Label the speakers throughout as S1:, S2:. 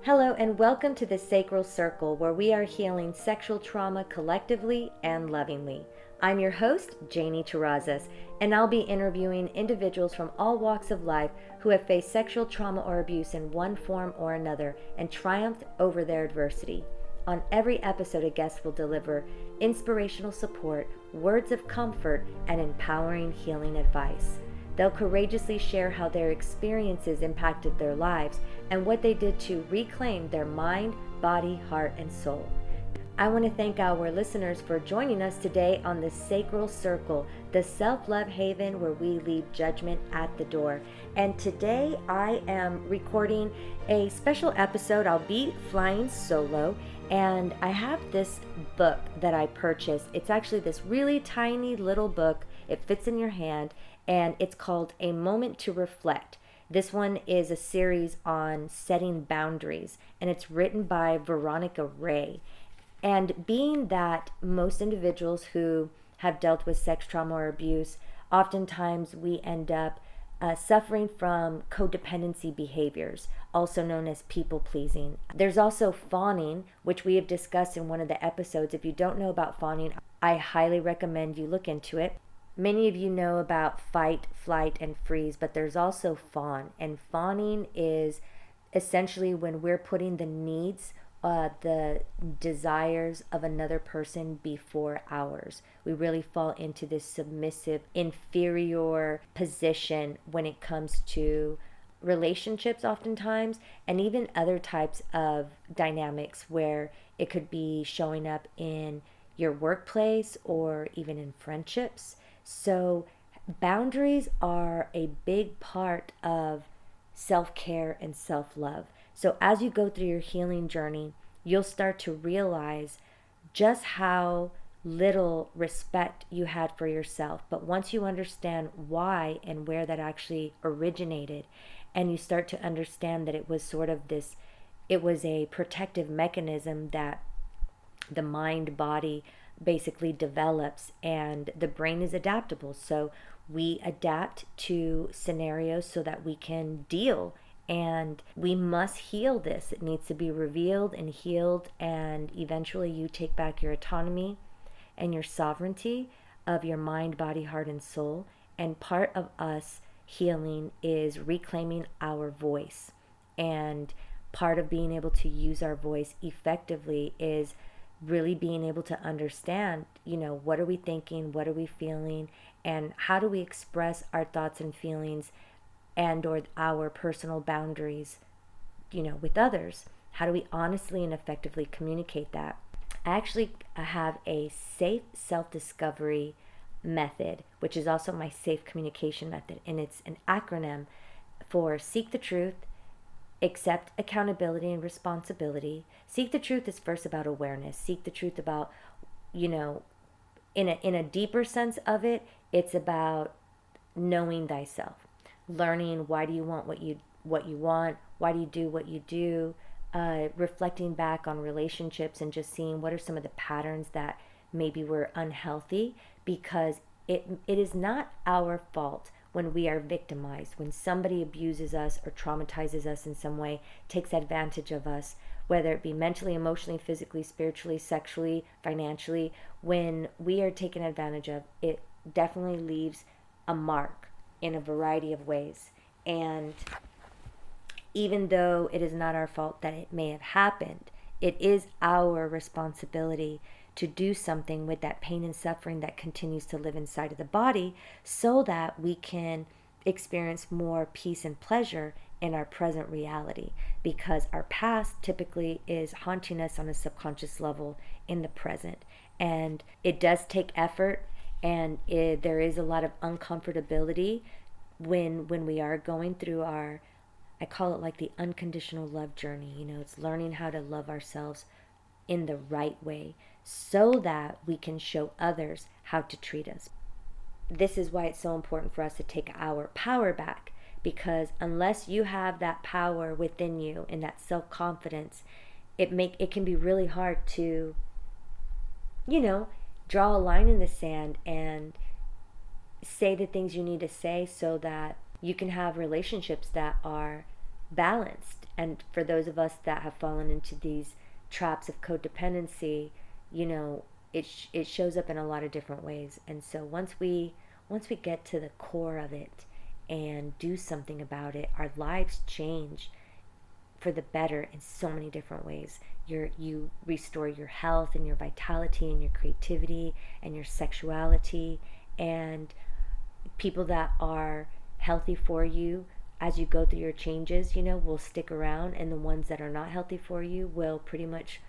S1: Hello and welcome to the Sacral Circle, where we are healing sexual trauma collectively and lovingly. I'm your host, Janie Terrazas, and I'll be interviewing individuals from all walks of life who have faced sexual trauma or abuse in one form or another and triumphed over their adversity. On every episode, a guest will deliver inspirational support, words of comfort, and empowering healing advice. They'll courageously share how their experiences impacted their lives and what they did to reclaim their mind, body, heart, and soul. I want to thank our listeners for joining us today on the Sacral Circle, the self-love haven where we leave judgment at the door. And today I am recording a special episode. I'll be flying solo, and I have this book that I purchased. It's actually this really tiny little book. It fits in your hand, and it's called A Moment to Reflect. This one is a series on setting boundaries, and it's written by Veronica Ray. And being that most individuals who have dealt with sex trauma or abuse, oftentimes we end up suffering from codependency behaviors, also known as people pleasing. There's also fawning, which we have discussed in one of the episodes. If you don't know about fawning, I highly recommend you look into it. Many of you know about fight, flight, and freeze, but there's also fawn. And fawning is essentially when we're putting the needs, the desires of another person before ours. We really fall into this submissive, inferior position when it comes to relationships oftentimes, and even other types of dynamics where it could be showing up in your workplace or even in friendships. So boundaries are a big part of self-care and self-love. So as you go through your healing journey, you'll start to realize just how little respect you had for yourself. But once you understand why and where that actually originated, and you start to understand that it was sort of this, it was a protective mechanism that the mind body basically develops, and the brain is adaptable. So we adapt to scenarios so that we can deal, and we must heal this. It needs to be revealed and healed, and eventually you take back your autonomy and your sovereignty of your mind, body, heart, and soul. And part of us healing is reclaiming our voice, and part of being able to use our voice effectively is really being able to understand, what are we thinking, what are we feeling, and how do we express our thoughts and feelings and or our personal boundaries, with others. How do we honestly and effectively communicate that? I actually have a safe self-discovery method, which is also my safe communication method, and it's an acronym for Seek the Truth, Accept Accountability and Responsibility. Seek the truth is first about awareness. Seek the truth about, in a deeper sense of it, it's about knowing thyself, learning why do you want what you want, why do you what you do, reflecting back on relationships and just seeing what are some of the patterns that maybe were unhealthy, because it is not our fault when we are victimized, when somebody abuses us or traumatizes us in some way, takes advantage of us, whether it be mentally, emotionally, physically, spiritually, sexually, financially. When we are taken advantage of, it definitely leaves a mark in a variety of ways. And even though it is not our fault that it may have happened, it is our responsibility to do something with that pain and suffering that continues to live inside of the body, so that we can experience more peace and pleasure in our present reality, because our past typically is haunting us on a subconscious level in the present. And it does take effort, and there is a lot of uncomfortability when we are going through our, I call it like the unconditional love journey. It's learning how to love ourselves in the right way so that we can show others how to treat us. This is why it's so important for us to take our power back, because unless you have that power within you and that self-confidence, it can be really hard to, draw a line in the sand and say the things you need to say so that you can have relationships that are balanced And for those of us that have fallen into these traps of codependency, it shows up in a lot of different ways. And so once we get to the core of it and do something about it, our lives change for the better in so many different ways. You restore your health and your vitality and your creativity and your sexuality, and people that are healthy for you as you go through your changes, will stick around, and the ones that are not healthy for you will pretty much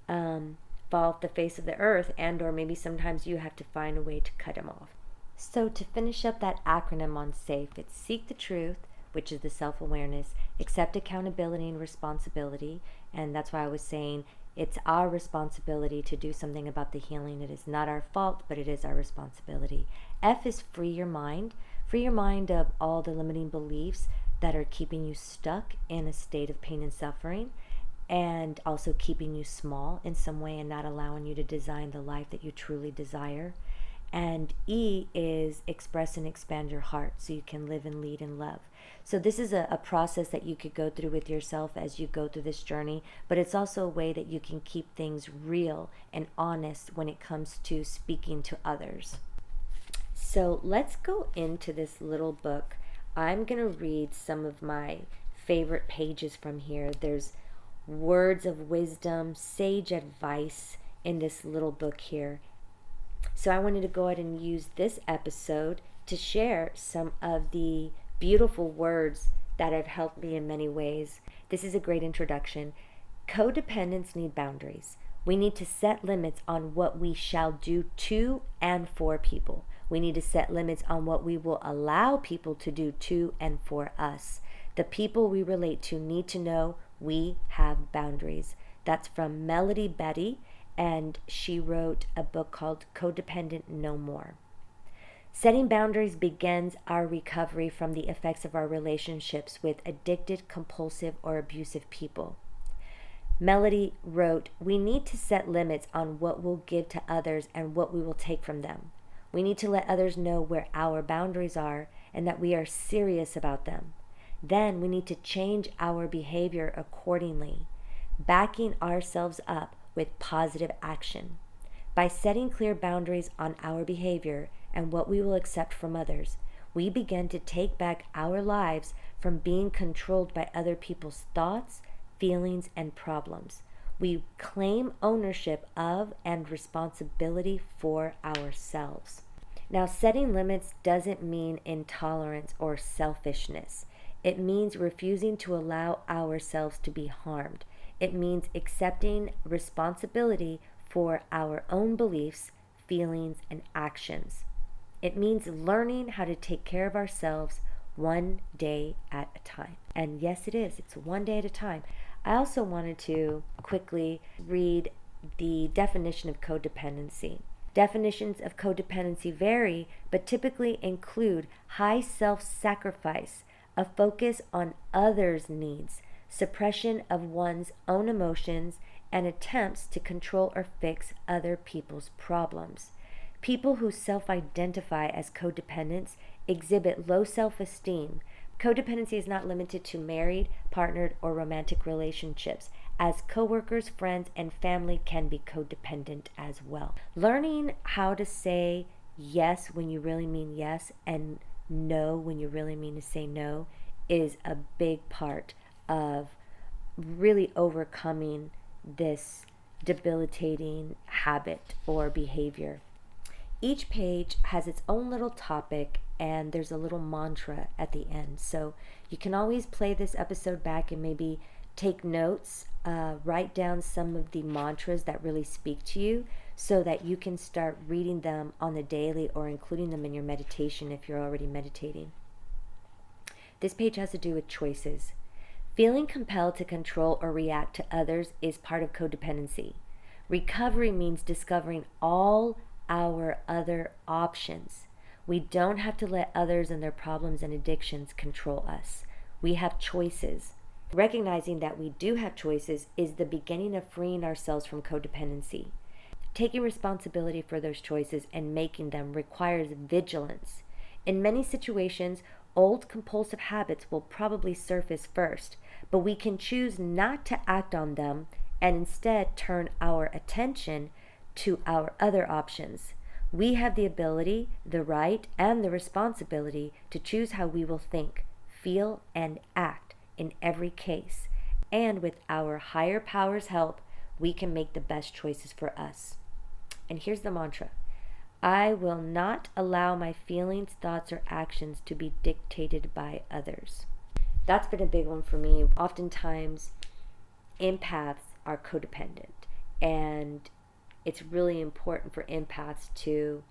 S1: fall off the face of the earth, and or maybe sometimes you have to find a way to cut them off. So to finish up that acronym on SAFE, it's seek the truth, which is the self-awareness, accept accountability and responsibility, and that's why I was saying it's our responsibility to do something about the healing. It is not our fault, but it is our responsibility. F is free your mind. Free your mind of all the limiting beliefs that are keeping you stuck in a state of pain and suffering, and also keeping you small in some way and not allowing you to design the life that you truly desire. And E is express and expand your heart so you can live and lead in love. So this is a process that you could go through with yourself as you go through this journey, but it's also a way that you can keep things real and honest when it comes to speaking to others. So let's go into this little book. I'm going to read some of my favorite pages from here. There's words of wisdom, sage advice in this little book here. So I wanted to go ahead and use this episode to share some of the beautiful words that have helped me in many ways. This is a great introduction. Codependents need boundaries. We need to set limits on what we shall do to and for people. We need to set limits on what we will allow people to do to and for us. The people we relate to need to know we have boundaries. That's from Melody Betty, and she wrote a book called Codependent No More. Setting boundaries begins our recovery from the effects of our relationships with addicted, compulsive, or abusive people. Melody wrote, "We need to set limits on what we'll give to others and what we will take from them. We need to let others know where our boundaries are and that we are serious about them. Then we need to change our behavior accordingly, backing ourselves up with positive action. By setting clear boundaries on our behavior and what we will accept from others, we begin to take back our lives from being controlled by other people's thoughts, feelings, and problems. We claim ownership of and responsibility for ourselves." Now, setting limits doesn't mean intolerance or selfishness. It means refusing to allow ourselves to be harmed. It means accepting responsibility for our own beliefs, feelings, and actions. It means learning how to take care of ourselves one day at a time. And yes, it is. It's one day at a time. I also wanted to quickly read the definition of codependency. Definitions of codependency vary, but typically include high self-sacrifice, a focus on others' needs, suppression of one's own emotions, and attempts to control or fix other people's problems. People who self-identify as codependents exhibit low self-esteem. Codependency is not limited to married, partnered, or romantic relationships, as coworkers, friends, and family can be codependent as well. Learning how to say yes when you really mean yes and no when you really mean to say no is a big part of really overcoming this debilitating habit or behavior. Each page has its own little topic, and there's a little mantra at the end. So you can always play this episode back and maybe take notes, write down some of the mantras that really speak to you so that you can start reading them on the daily or including them in your meditation if you're already meditating. This page has to do with choices. Feeling compelled to control or react to others is part of codependency. Recovery means discovering all our other options. We don't have to let others and their problems and addictions control us. We have choices. Recognizing that we do have choices is the beginning of freeing ourselves from codependency. Taking responsibility for those choices and making them requires vigilance. In many situations, Old compulsive habits will probably surface first, but we can choose not to act on them and instead turn our attention to our other options. We have the ability, the right, and the responsibility to choose how we will think, feel, and act in every case. And with our higher power's help, we can make the best choices for us. And here's the mantra: I will not allow my feelings, thoughts, or actions to be dictated by others. That's been a big one for me. Oftentimes, empaths are codependent, and it's really important for empaths to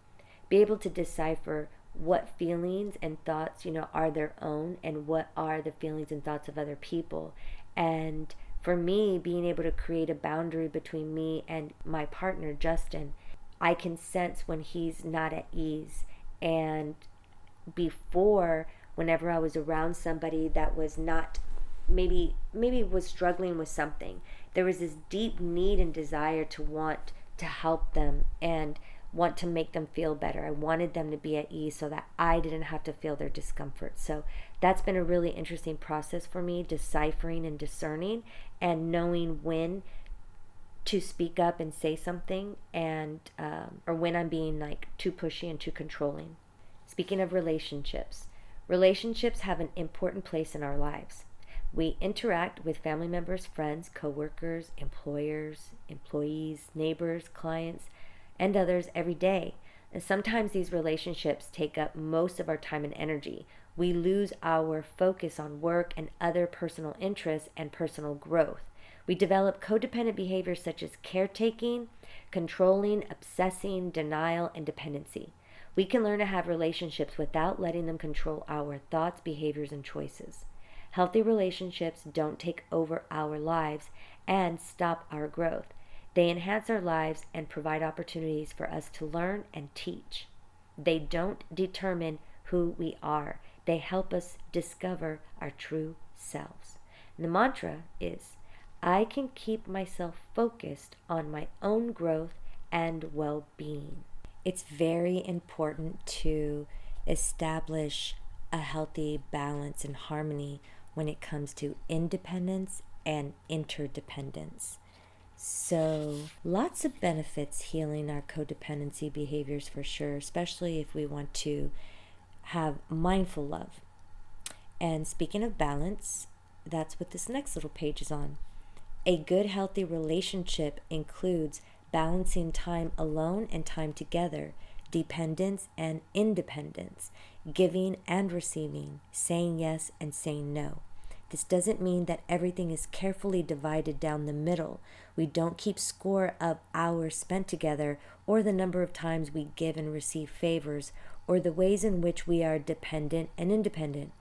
S1: be able to decipher what feelings and thoughts, are their own and what are the feelings and thoughts of other people. And for me, being able to create a boundary between me and my partner, Justin, I can sense when he's not at ease. And before, whenever I was around somebody that was not, maybe was struggling with something, there was this deep need and desire to want to help them and want to make them feel better. I wanted them to be at ease so that I didn't have to feel their discomfort. So that's been a really interesting process for me, deciphering and discerning and knowing when to speak up and say something, and or when I'm being like too pushy and too controlling. Speaking of relationships, relationships have an important place in our lives. We interact with family members, friends, coworkers, employers, employees, neighbors, clients, and others every day. And sometimes these relationships take up most of our time and energy. We lose our focus on work and other personal interests and personal growth. We develop codependent behaviors such as caretaking, controlling, obsessing, denial, and dependency. We can learn to have relationships without letting them control our thoughts, behaviors, and choices. Healthy relationships don't take over our lives and stop our growth. They enhance our lives and provide opportunities for us to learn and teach. They don't determine who we are. They help us discover our true selves. And the mantra is, I can keep myself focused on my own growth and well-being. It's very important to establish a healthy balance and harmony when it comes to independence and interdependence. So, lots of benefits healing our codependency behaviors for sure, especially if we want to have mindful love. And speaking of balance, that's what this next little page is on. A good, healthy relationship includes balancing time alone and time together, dependence and independence, giving and receiving, saying yes and saying no. This doesn't mean that everything is carefully divided down the middle. We don't keep score of hours spent together, or the number of times we give and receive favors, or the ways in which we are dependent and independent.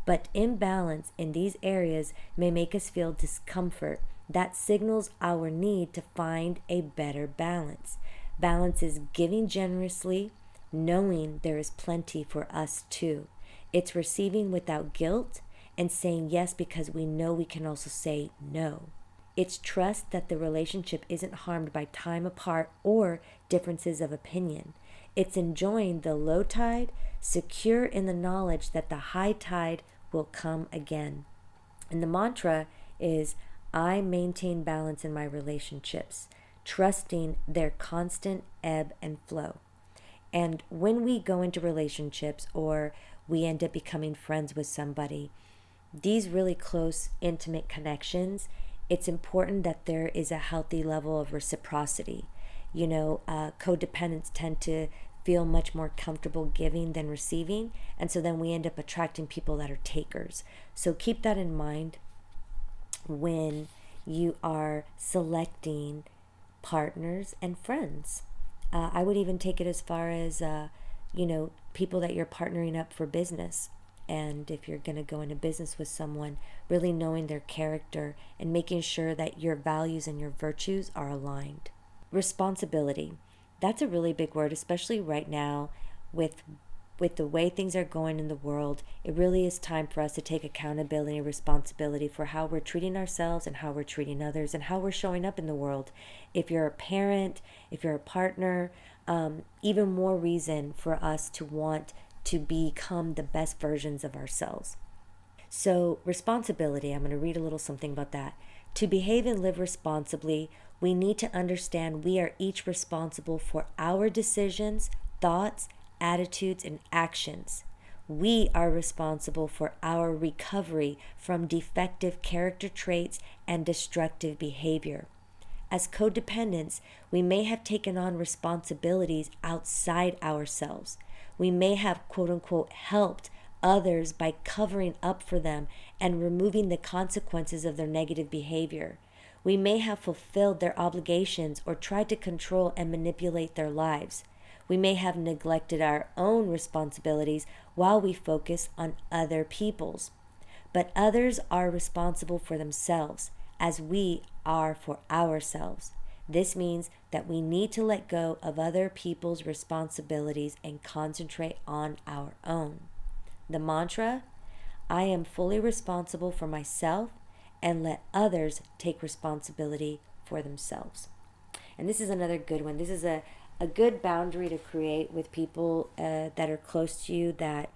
S1: But imbalance in these areas may make us feel discomfort. That signals our need to find a better balance. Balance is giving generously, knowing there is plenty for us too. It's receiving without guilt and saying yes because we know we can also say no. It's trust that the relationship isn't harmed by time apart or differences of opinion. It's enjoying the low tide, secure in the knowledge that the high tide will come again. And the mantra is, I maintain balance in my relationships, trusting their constant ebb and flow. And when we go into relationships or we end up becoming friends with somebody, these really close, intimate connections, it's important that there is a healthy level of reciprocity. Codependents tend to feel much more comfortable giving than receiving, and so then we end up attracting people that are takers. So keep that in mind when you are selecting partners and friends. I would even take it as far as, people that you're partnering up for business. And if you're going to go into business with someone, really knowing their character and making sure that your values and your virtues are aligned. Responsibility. That's a really big word, especially right now with the way things are going in the world. It really is time for us to take accountability and responsibility for how we're treating ourselves and how we're treating others and how we're showing up in the world. If you're a parent, if you're a partner, even more reason for us to want to become the best versions of ourselves. So, responsibility, I'm going to read a little something about that. To behave and live responsibly, we need to understand we are each responsible for our decisions, thoughts, attitudes, and actions. We are responsible for our recovery from defective character traits and destructive behavior. As codependents, we may have taken on responsibilities outside ourselves. We may have, quote unquote, helped others by covering up for them and removing the consequences of their negative behavior. We may have fulfilled their obligations or tried to control and manipulate their lives. We may have neglected our own responsibilities while we focus on other people's. But others are responsible for themselves as we are for ourselves. This means that we need to let go of other people's responsibilities and concentrate on our own. The mantra, I am fully responsible for myself and let others take responsibility for themselves. And this is another good one. This is a good boundary to create with people that are close to you, that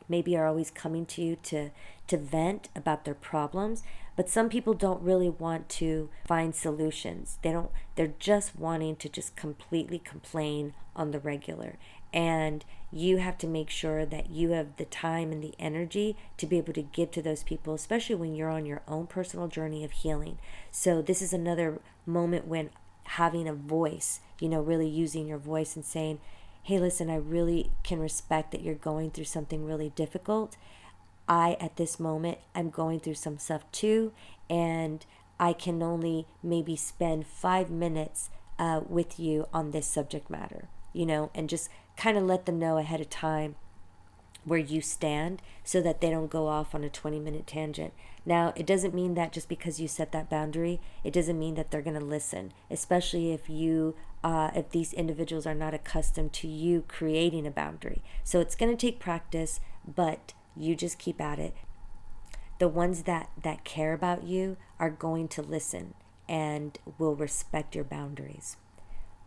S1: maybe are always coming to you to vent about their problems. But some people don't really want to find solutions. They're just wanting to just completely complain on the regular. And you have to make sure that you have the time and the energy to be able to give to those people, especially when you're on your own personal journey of healing. So this is another moment when having a voice, really using your voice and saying, hey, listen, I really can respect that you're going through something really difficult. At this moment, I'm going through some stuff too, and I can only maybe spend 5 minutes with you on this subject matter, and just kind of let them know ahead of time where you stand so that they don't go off on a 20-minute tangent. Now, it doesn't mean that just because you set that boundary, it doesn't mean that they're going to listen, especially if these individuals are not accustomed to you creating a boundary. So it's going to take practice, but you just keep at it. The ones that care about you are going to listen and will respect your boundaries.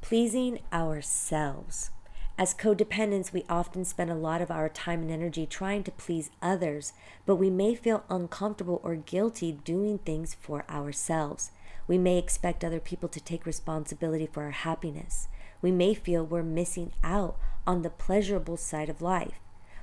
S1: Pleasing ourselves. As codependents, we often spend a lot of our time and energy trying to please others, but we may feel uncomfortable or guilty doing things for ourselves. We may expect other people to take responsibility for our happiness. We may feel we're missing out on the pleasurable side of life.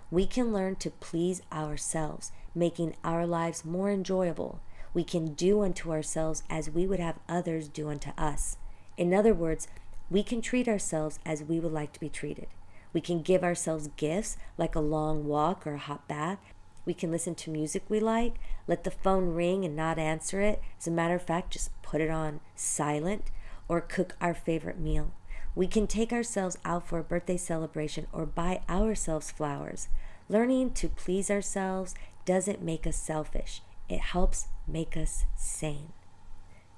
S1: We can learn to please ourselves, making our lives more enjoyable. We can do unto ourselves as we would have others do unto us. In other words, we can treat ourselves as we would like to be treated. We can give ourselves gifts like a long walk or a hot bath. We can listen to music we like, let the phone ring and not answer it. As a matter of fact, just put it on silent, or cook our favorite meal. We can take ourselves out for a birthday celebration or buy ourselves flowers. Learning to please ourselves doesn't make us selfish. It helps make us sane.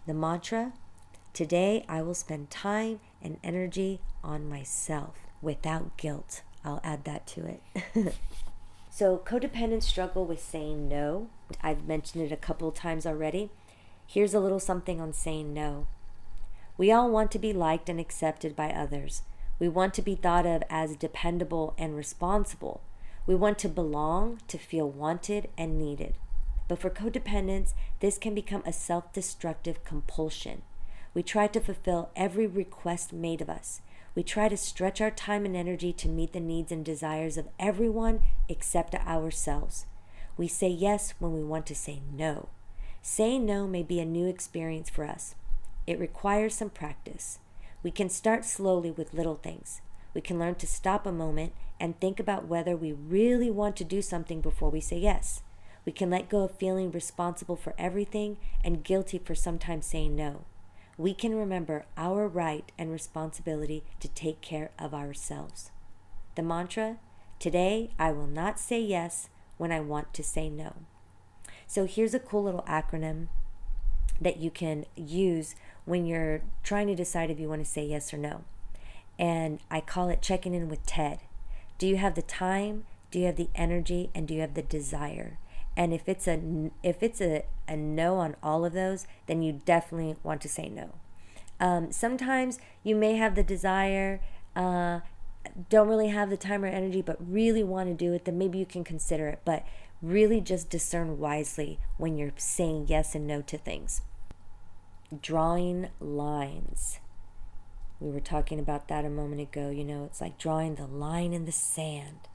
S1: The mantra, today I will spend time and energy on myself without guilt. I'll add that to it. So codependents struggle with saying no. I've mentioned it a couple of times already. Here's a little something on saying no. We all want to be liked and accepted by others. We want to be thought of as dependable and responsible. We want to belong, to feel wanted and needed. But for codependents, this can become a self-destructive compulsion. We try to fulfill every request made of us. We try to stretch our time and energy to meet the needs and desires of everyone except ourselves. We say yes when we want to say no. Saying no may be a new experience for us. It requires some practice. We can start slowly with little things. We can learn to stop a moment and think about whether we really want to do something before we say yes. We can let go of feeling responsible for everything and guilty for sometimes saying no. We can remember our right and responsibility to take care of ourselves. The mantra, today I will not say yes when I want to say no. So here's a cool little acronym that you can use when you're trying to decide if you want to say yes or no. And I call it checking in with Ted. Do you have the time? Do you have the energy? And do you have the desire? And if it's a no on all of those, then you definitely want to say no. Sometimes you may have the desire, don't really have the time or energy but really want to do it, then maybe you can consider it. But really just discern wisely when you're saying yes and no to things. Drawing lines. We were talking about that a moment ago. It's like drawing the line in the sand.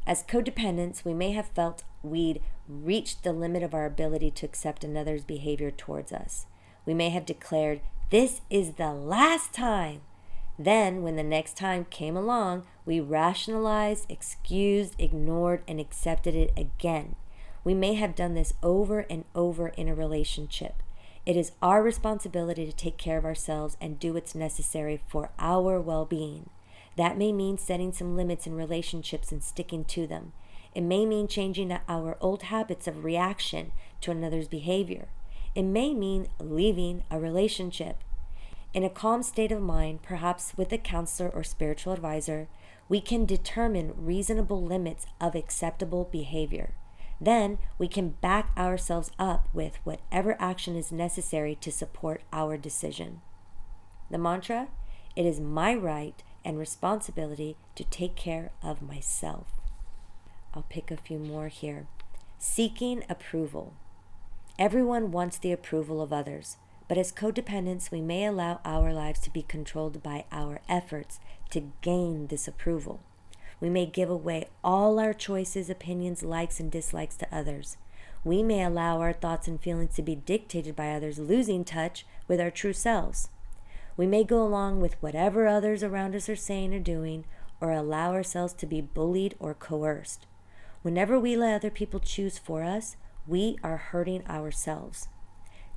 S1: As codependents, we may have felt we'd reached the limit of our ability to accept another's behavior towards us. We may have declared, "This is the last time." Then, when the next time came along, we rationalized, excused, ignored, and accepted it again. We may have done this over and over in a relationship. It is our responsibility to take care of ourselves and do what's necessary for our well-being. That may mean setting some limits in relationships and sticking to them. It may mean changing our old habits of reaction to another's behavior. It may mean leaving a relationship. In a calm state of mind, perhaps with a counselor or spiritual advisor, we can determine reasonable limits of acceptable behavior. Then we can back ourselves up with whatever action is necessary to support our decision. The mantra: it is my right and responsibility to take care of myself. I'll pick a few more here. Seeking approval. Everyone wants the approval of others, but as codependents, we may allow our lives to be controlled by our efforts to gain this approval. We may give away all our choices, opinions, likes, and dislikes to others. We may allow our thoughts and feelings to be dictated by others, losing touch with our true selves. We may go along with whatever others around us are saying or doing, or allow ourselves to be bullied or coerced. Whenever we let other people choose for us, we are hurting ourselves.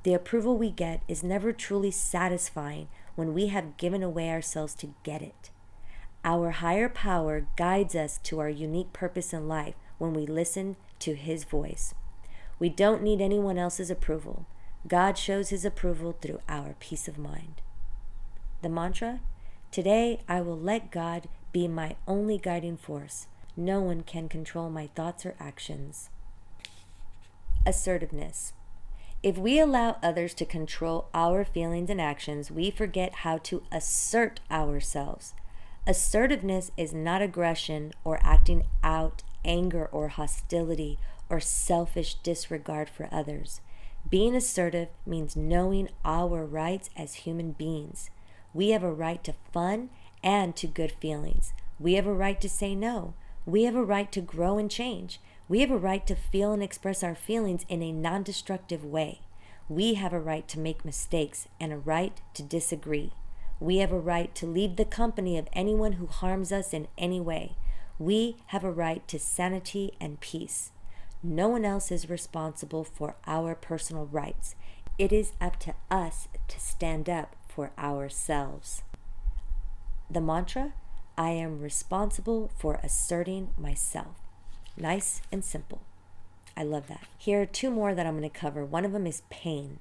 S1: The approval we get is never truly satisfying when we have given away ourselves to get it. Our higher power guides us to our unique purpose in life when we listen to His voice. We don't need anyone else's approval. God shows His approval through our peace of mind. The mantra: today I will let God be my only guiding force. No one can control my thoughts or actions. Assertiveness. If we allow others to control our feelings and actions, we forget how to assert ourselves. Assertiveness is not aggression or acting out anger or hostility or selfish disregard for others. Being assertive means knowing our rights as human beings. We have a right to fun and to good feelings. We have a right to say no. We have a right to grow and change. We have a right to feel and express our feelings in a non-destructive way. We have a right to make mistakes and a right to disagree. We have a right to leave the company of anyone who harms us in any way. We have a right to sanity and peace. No one else is responsible for our personal rights. It is up to us to stand up for ourselves. The mantra: I am responsible for asserting myself. Nice and simple. I love that. Here are two more that I'm going to cover. One of them is pain.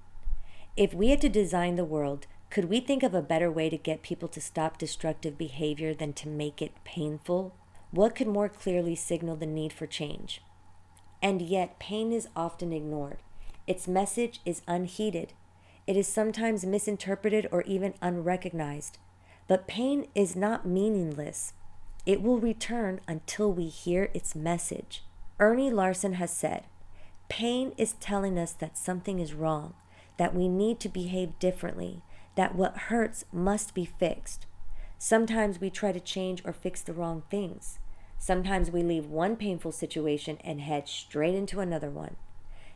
S1: If we had to design the world, could we think of a better way to get people to stop destructive behavior than to make it painful? What could more clearly signal the need for change? And yet, pain is often ignored. Its message is unheeded. It is sometimes misinterpreted or even unrecognized. But pain is not meaningless. It will return until we hear its message. Ernie Larson has said, pain is telling us that something is wrong, that we need to behave differently, that what hurts must be fixed. Sometimes we try to change or fix the wrong things. Sometimes we leave one painful situation and head straight into another one.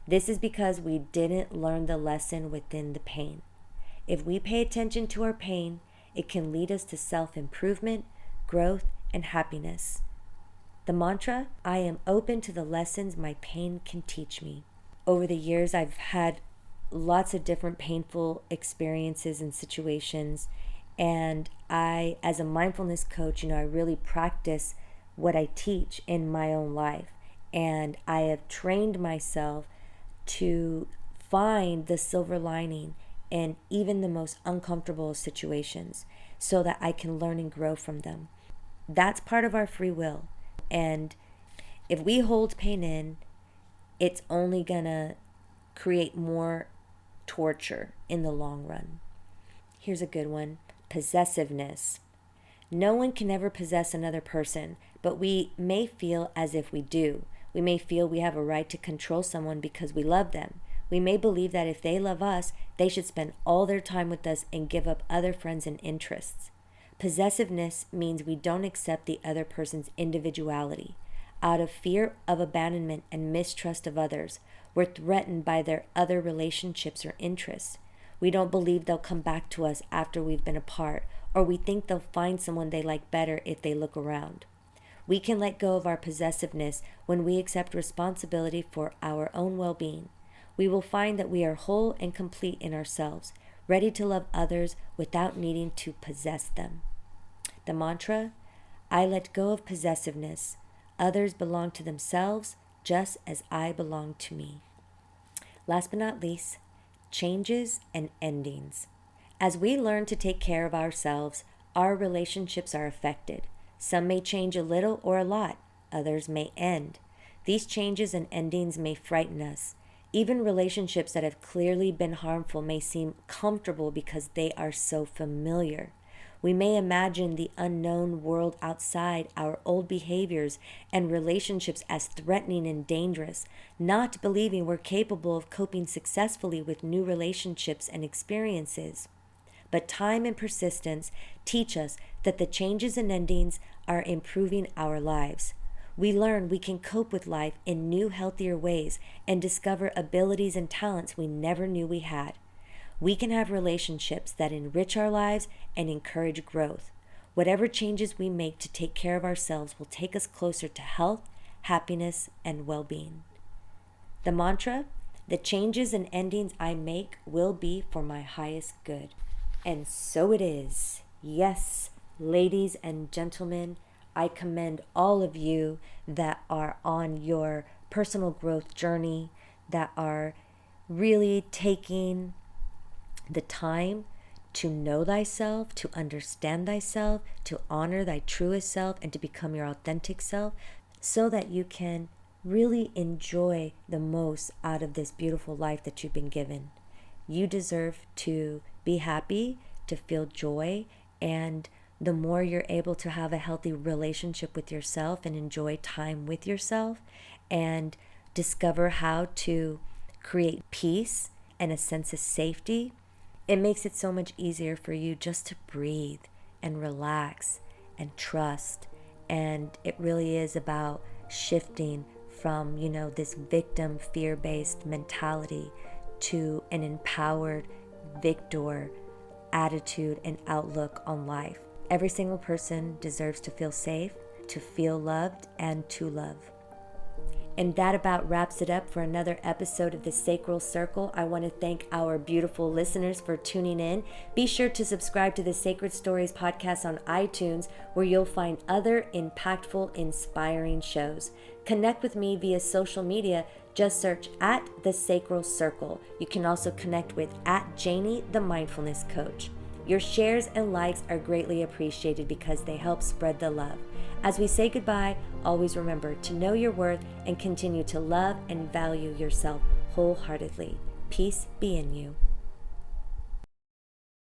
S1: This is because we didn't learn the lesson within the pain. If we pay attention to our pain, it can lead us to self-improvement, growth, and happiness. The mantra: I am open to the lessons my pain can teach me. Over the years, I've had lots of different painful experiences and situations, and I, as a mindfulness coach, I really practice what I teach in my own life, and I have trained myself to find the silver lining in even the most uncomfortable situations so that I can learn and grow from them. That's part of our free will. And if we hold pain in, it's only gonna create more torture in the long run. Here's a good one: possessiveness. No one can ever possess another person, but we may feel as if we do. We may feel we have a right to control someone because we love them. We may believe that if they love us, they should spend all their time with us and give up other friends and interests. Possessiveness means we don't accept the other person's individuality. Out of fear of abandonment and mistrust of others, we're threatened by their other relationships or interests. We don't believe they'll come back to us after we've been apart, or we think they'll find someone they like better if they look around. We can let go of our possessiveness when we accept responsibility for our own well-being. We will find that we are whole and complete in ourselves, ready to love others without needing to possess them. The mantra, I let go of possessiveness. Others belong to themselves just as I belong to me. Last but not least, changes and endings. As we learn to take care of ourselves, our relationships are affected. Some may change a little or a lot. Others may end. These changes and endings may frighten us. Even relationships that have clearly been harmful may seem comfortable because they are so familiar. We may imagine the unknown world outside our old behaviors and relationships as threatening and dangerous, not believing we're capable of coping successfully with new relationships and experiences. But time and persistence teach us that the changes and endings are improving our lives. We learn we can cope with life in new, healthier ways and discover abilities and talents we never knew we had. We can have relationships that enrich our lives and encourage growth. Whatever changes we make to take care of ourselves will take us closer to health, happiness, and well-being. The mantra, the changes and endings I make will be for my highest good. And so it is. Yes, ladies and gentlemen, I commend all of you that are on your personal growth journey, that are really taking the time to know thyself, to understand thyself, to honor thy truest self, and to become your authentic self, so that you can really enjoy the most out of this beautiful life that you've been given. You deserve to be happy, to feel joy, and the more you're able to have a healthy relationship with yourself and enjoy time with yourself and discover how to create peace and a sense of safety, it makes it so much easier for you just to breathe and relax and trust. And it really is about shifting from, this victim fear-based mentality to an empowered victor attitude and outlook on life. Every single person deserves to feel safe, to feel loved, and to love. And that about wraps it up for another episode of the Sacral Circle. I want to thank our beautiful listeners for tuning in. Be sure to subscribe to the Sacred Stories podcast on iTunes, where you'll find other impactful, inspiring shows. Connect with me via social media. Just search at the Sacral Circle. You can also connect with at Janie the Mindfulness Coach. Your shares and likes are greatly appreciated because they help spread the love. As we say goodbye, always remember to know your worth and continue to love and value yourself wholeheartedly. Peace be in you.